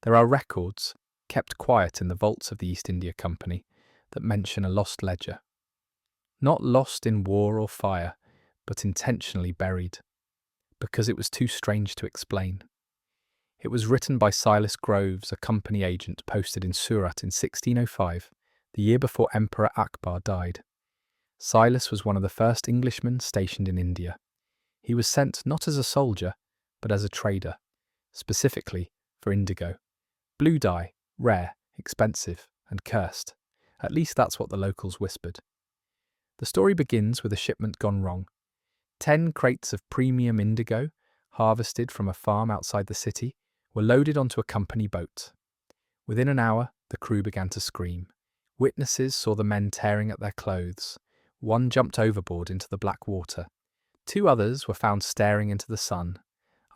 There are records, kept quiet in the vaults of the East India Company, that mention a lost ledger. Not lost in war or fire, but intentionally buried, because it was too strange to explain. It was written by Silas Groves, a company agent posted in Surat in 1605, the year before Emperor Akbar died. Silas was one of the first Englishmen stationed in India. He was sent not as a soldier, but as a trader, specifically for indigo. Blue dye, rare, expensive, and cursed. At least that's what the locals whispered. The story begins with a shipment gone wrong. 10 crates of premium indigo, harvested from a farm outside the city, were loaded onto a company boat. Within an hour, the crew began to scream. Witnesses saw the men tearing at their clothes. One jumped overboard into the black water. 2 others were found staring into the sun,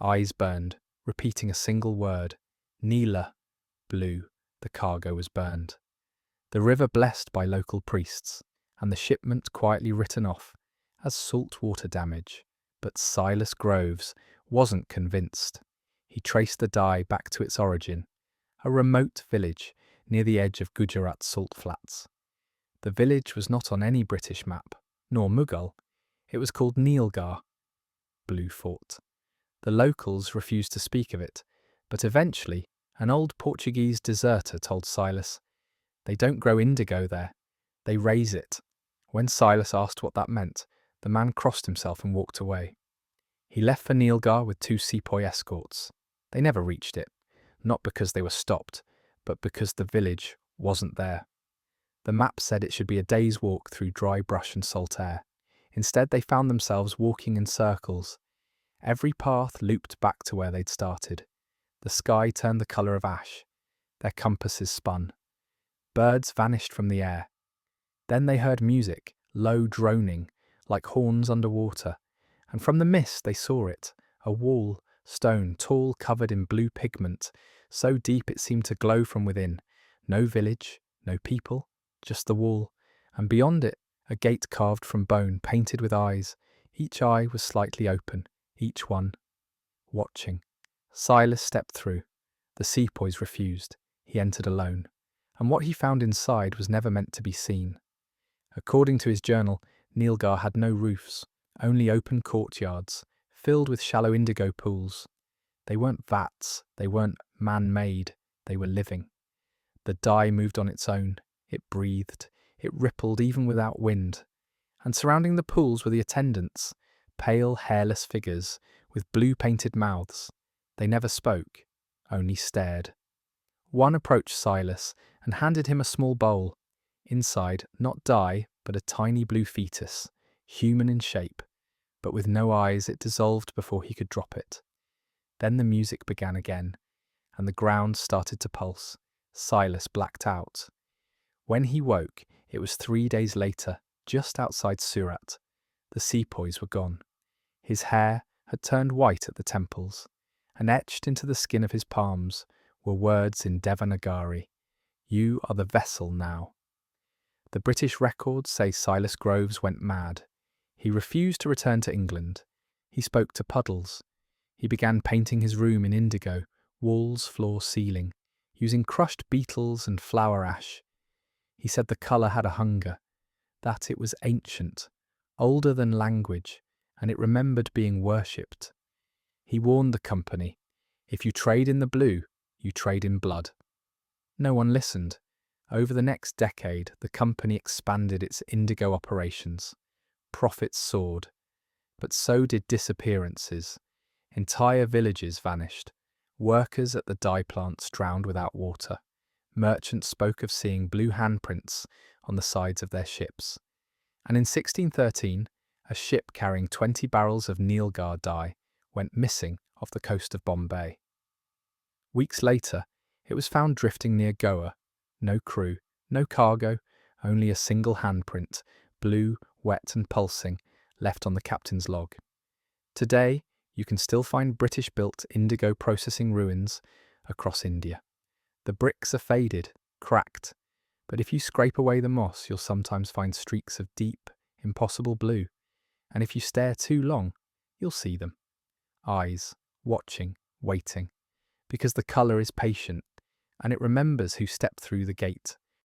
eyes burned, repeating a single word, Neela, blue. The cargo was burned. The river blessed by local priests, and the shipment quietly written off as saltwater damage. But Silas Groves wasn't convinced. He traced the dye back to its origin, a remote village near the edge of Gujarat's salt flats. The village was not on any British map, nor Mughal. It was called Neelgar, Blue Fort. The locals refused to speak of it, but eventually an old Portuguese deserter told Silas, "They don't grow indigo there, they raise it." When Silas asked what that meant, the man crossed himself and walked away. He left for Neelgar with 2 sepoy escorts. They never reached it, not because they were stopped, but because the village wasn't there. The map said it should be a day's walk through dry brush and salt air. Instead, they found themselves walking in circles. Every path looped back to where they'd started. The sky turned the colour of ash. Their compasses spun. Birds vanished from the air. Then they heard music, low droning, like horns underwater, and from the mist they saw it, a wall, stone, tall, covered in blue pigment, so deep it seemed to glow from within. No village, no people, just the wall, and beyond it, a gate carved from bone, painted with eyes. Each eye was slightly open, each one watching. Silas stepped through. The sepoys refused. He entered alone, and what he found inside was never meant to be seen. According to his journal, Neelgar had no roofs, only open courtyards, filled with shallow indigo pools. They weren't vats, they weren't man-made, they were living. The dye moved on its own, it breathed, it rippled even without wind. And surrounding the pools were the attendants, pale, hairless figures with blue-painted mouths. They never spoke, only stared. One approached Silas and handed him a small bowl. Inside, not dye, but a tiny blue fetus, human in shape, but with no eyes. It dissolved before he could drop it. Then the music began again, and the ground started to pulse. Silas blacked out. When he woke, it was 3 days later, just outside Surat. The sepoys were gone. His hair had turned white at the temples, and etched into the skin of his palms were words in Devanagari, "You are the vessel now." The British records say Silas Groves went mad. He refused to return to England. He spoke to puddles. He began painting his room in indigo, walls, floor, ceiling, using crushed beetles and flower ash. He said the colour had a hunger, that it was ancient, older than language, and it remembered being worshipped. He warned the company, if you trade in the blue, you trade in blood. No one listened. Over the next decade, the company expanded its indigo operations. Profits soared, but so did disappearances. Entire villages vanished. Workers at the dye plants drowned without water. Merchants spoke of seeing blue handprints on the sides of their ships. And in 1613, a ship carrying 20 barrels of Neelgar dye went missing off the coast of Bombay. Weeks later, it was found drifting near Goa. No crew, no cargo, only a single handprint, blue, wet and pulsing, left on the captain's log. Today, you can still find British-built indigo processing ruins across India. The bricks are faded, cracked, but if you scrape away the moss, you'll sometimes find streaks of deep, impossible blue. And if you stare too long, you'll see them. Eyes, watching, waiting. Because the colour is patient, and it remembers who stepped through the gate.